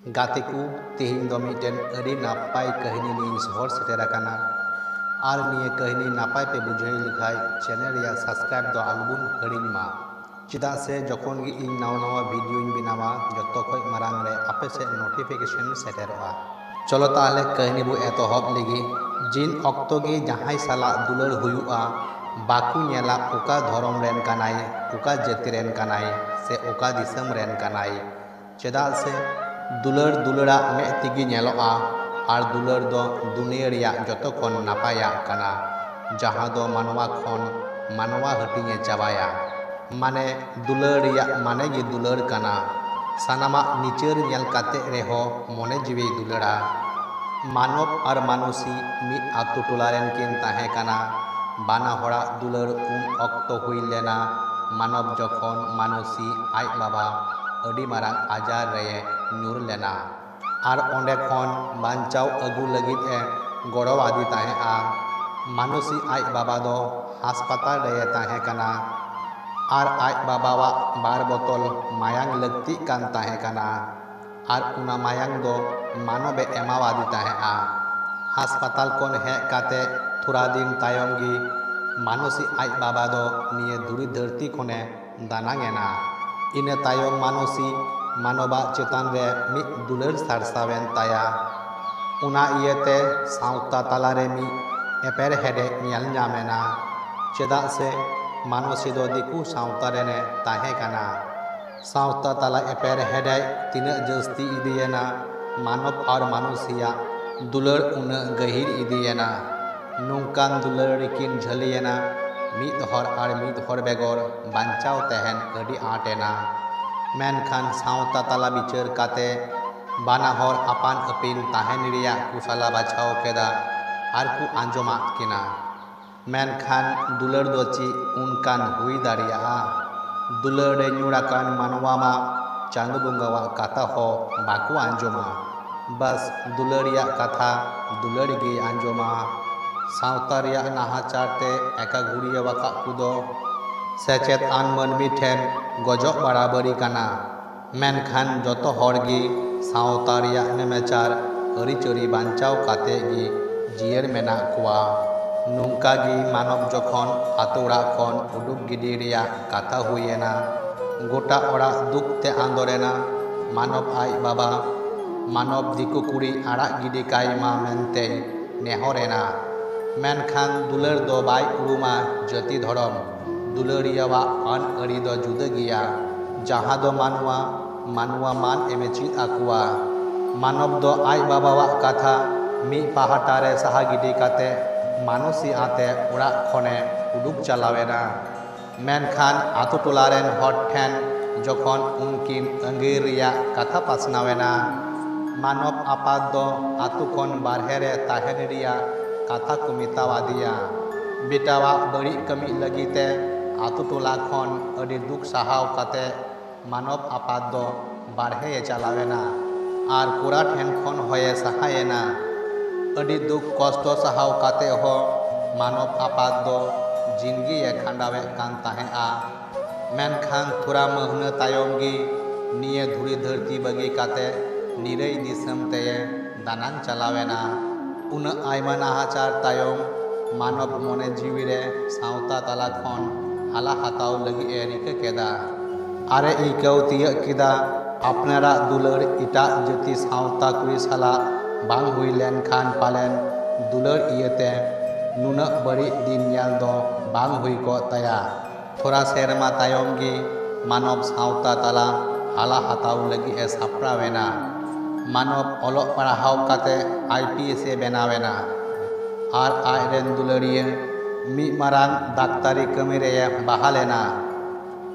गाते को तेहिं दो मिटेन अड़ी नापाय कहनी नी सहर सेटेर आकाना और निये कहनी नापाय पे बुझाई लिखाई चैनल या सब्सक्राइब दो आलबुन हरिंग मा चिदा से जखन गी इन नावा नावा वीडियो इन बनावा जत्तो खय मारांग रे आपे से नोटिफिकेशन सेटेरवा। चलो ताहले कहनी बो एतोहब लेगी जिन अक्तो गे जहां साला दुलर हुयुआ बाकू नेला ओका धरम रेन कानाई ओका जाति रेन कानाई से ओका दिसम रेन कानाई चेदा से दुलर दुलरा में तिगी नेलोआ और दुलर दो दुनिया रिया जतो खन नापाया काना जहां दो मानवा खन मानवा हटिंगे चाबाया माने दुलर रिया माने गे दुलर काना सानामा निचर नेल काते रेहो मने जीवे दुलरा मानव और मानुषी मी आतु टोला रेन किन ताहे काना बाना होड़ा दुलर उन अक्तो हुई लेना मानव जखन मानुषी आय बाबा अड़ी मारांग आजार रे ᱧᱩᱨ लेना और ओंडे खन बांचाव अगु लगित ए गड़ो आदि ताहेआ मानुषी आय बाबा दो हास्पताल रे ताहे काना और आय बाबावा बार बोतल मायांग लगती कान ताहे काना और उना मायांग दो मानवे एमावादी ताहेआ हास्पताल कोन हे काते थोड़ा दिन तायम गी मानुषी आय बाबा दो निये धुरी धरती कोने दानांगेना इने तायम मानुषी मानवा चेतान रे मी दुलर सारसावेन ताया उना इयते सावता तालारे मी एपेर हेडे ᱧᱮᱞ ᱧᱟᱢᱮᱱᱟ चेदाग से मानुषी दो दिकू सावता रेने ताहे काना सावता ताला एपेर हेडे तिना जस्ती इदियेना मानव और मानुषिया दुलर उना गहिर इदियेना नुंकान दुलर रिकिन झलियेना मीद हर और मीद हर बेगर बांचाव तहन अड़ी आटेना मेनखान सावता ताला बिचार काते बाना हर आपान अपिन ताहेन रिया कुसाला बाछाव केदा आर कु आंजमा किना मेनखान दुलर दोची उनकान हुई दाड़िया दुलर रे ᱧᱩᱨᱟᱠᱟᱱ मानवा मा चांद बुंगावा कथा हो बाकु आंजमा बस दुलरिया कथा दुलर गे आंजमा सावता रिया नाहाचार ते एका गुड़िया वाका कुदो सेचेत आन मनमी ठेन गजब बराबरी काना मेनखान जतो हर गी सावता रिया नेमेचार अरिचरी बांचाव काते गी जियर मेना कुआ नुंका गी मानव जखन आतोड़ा खन उडुक गिडी रिया कथा हुयेना गोटा ओड़ा दुख ते आंदोरेना मानव आय बाबा मानव दिकु कुड़ी आड़ा गिडी कायमा मेनते नेहरेना मेनखान दुलर दो बाय उरुमा जाति धरम दुलरियावा अन अड़ी दो जुदा गिया जहां दो मानवा मानवा मान एमे चीज आकुआ मानव दो आय बाबावा कथा मी पहाटारे सहा गिडी काते मानुषी आते उड़ा खने उडुक चलावेना मेनखान आतु टोलारेन हर ठेन जखन उनकिन अंगीर रिया कथा पासनावेना मानव आपात दो आतु खन बारहे रे ताहेन रिया कथा को मितावादिया बेटावा बड़ी कमी लगिते आतु टोला खन अड़ी दुख सहाव काते मानव आपात दो बारहे चलावेना और कुरा ठेन खन होये सहायेना अड़ी दुख कष्ट सहाव काते हो मानव आपात दो जिंदगी ए खांडावे कान ताहेआ मेनखान थोड़ा महना तायम गी निये धुरी धरती बगी काते निरई दिसम ते दानान चलावेना उन आयमा नाहाचार तायम मानव मने जीवी रे सावता ताला खन हाला हाताव लगी एरिके केदा आरे इकव तिय किदा अपनारा दुलर इटा जति सावता कुई साला बांग हुई लेन खान पालेन दुलर इयते नुना बड़ी दिन ᱧᱮᱞ दो बांग हुई को तया थोड़ा सेरमा तायम गी मानव सावता ताला हाला हाताव लगी ए सापरावेना मानव ओलोग पढ़ाव काते IPS ए बनावेना और आयरेन दुलरिया मी मारांग डाक्तारी कमी रे बहालेना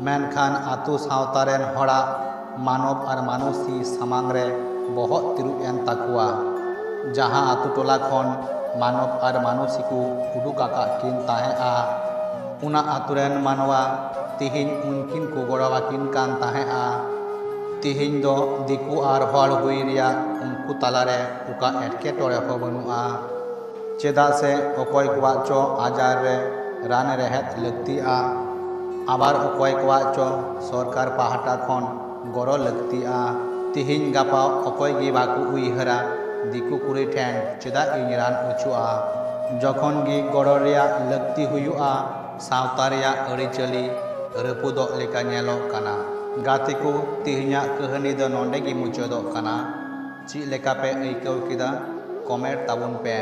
मेनखान आतु सावतारेन होड़ा मानव और मानुषी सामांग रे बहुत तिरु एन ताकुआ जहां आतु टोला खन मानव और मानुषी को उडुकाका किन ताहेआ उना आतुरेन मानवा तिहिन उनकिन को गड़वा किन कान ताहेआ तिहिन दो दिकु और हर हुई रिया उनको तालारे उका एटके टोरे हो बनुआ चेदा से अकय कुआ चो आजार रे रान रेहेत लगतिआ आबार अकय कुआ चो सरकार पाहाटा खन गड़ो लगतिआ तिहिन गापा अकय गे बाको उइहरा दिकु कुड़ी ठेन चेदा इन रान उचुआ जखन गे गड़ो रेया लक्ति हुयुआ सावता रेया अरिचली रपुदोग लेका नेलोग काना। गाते को तिहिना कहानी दो नोंडे गे मुचादोग काना। ची लेका पे अइकाव केदा कमेंट ताबुन पे।